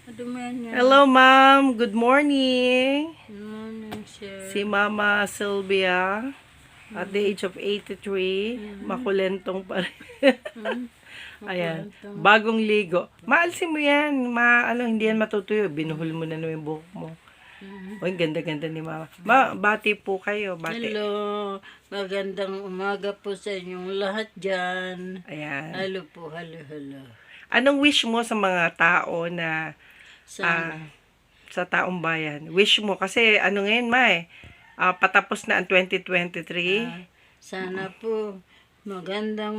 Hello, ma'am. Good morning. Good morning, sir. Si Mama Sylvia, at the age of 83, makulentong pa rin. Ayan, bagong ligo. Maalsin mo yan. Hindi yan matutuyo. Binuhol mo na naman yung buhok mo. Uy, ganda-ganda ni Mama. Bati po kayo. Bati. Hello. Magandang umaga po sa inyong lahat dyan. Ayan. Hello po, hello. Anong wish mo sa mga tao na Sana, sa taong bayan? Wish mo kasi ngayon, patapos na ang 2023. sana po magandang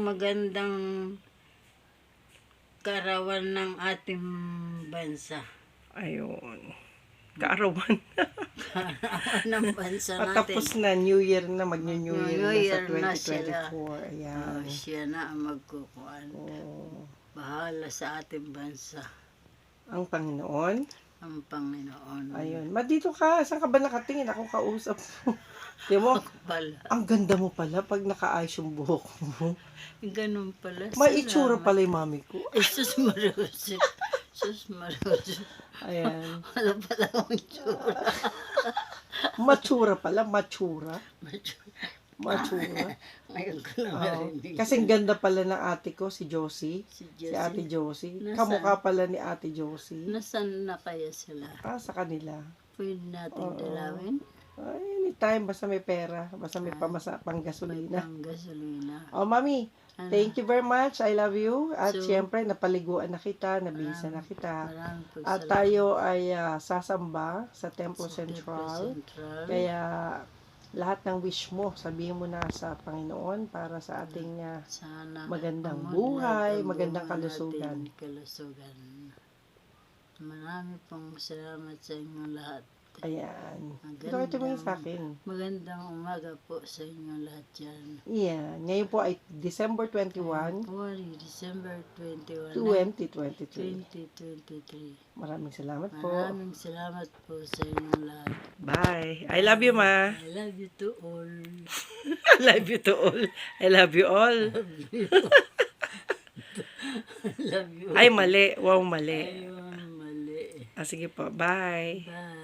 karawan ng ating bansa. Ayun. Kaarawan. Karawan ng bansa natin. Patapos na, New Year na, mag-New Year na sa Year na 2024. Ayan. Siya na ang magkukuhan. Oh. Bahala sa ating bansa. Ang Panginoon. Ang Panginoon. Ayun. Dito ka. Saan ka ba nakatingin? Ako kausap mo. Di mo, Pala. ang ganda mo pala pag nakaayos yung buhok mo. Ganun pala. May itsura pala yung mami ko. Ay, sus Marusi. Sus Marusi. Ayan. Wala pala akong itsura. Matsura pala. Matsura. Ngayon ko lang Oo. narinig. Kasing ganda pala ng ate ko, si Josie. Si Si Jessie. ate Josie. Nasaan? Kamukha pala ni ate Josie. Nasaan na kaya sila? Sa kanila. Pwede natin Oo. dalawin? Ay, anytime, basta may pera. Basta may pang gasolina. Ang gasolina. Oh, mami, Ano? thank you very much. I love you. At So, syempre, napaliguan na kita, nabisa na kita. Maraming po At tayo ay sasamba sa Temple Central. Central. Kaya lahat ng wish mo, sabihin mo na sa Panginoon para sa ating Sana magandang ang buhay, ang magandang buhay kalusugan. natin, kalusugan. Marami pong salamat sa inyong lahat. Ayan. Ito kayo tumingin sa akin. Magandang umaga po sa inyong lahat dyan. Yan. Ngayon po ay December 21, December 21, 2023. 2023. Maraming salamat po. Maraming salamat po sa inyong lahat. Bye. I love you, ma. I love you to all. I love you to all. I love you all. I love you. Ay, mali. Wow, mali. Ayun, mali. Sige po. Bye. Bye.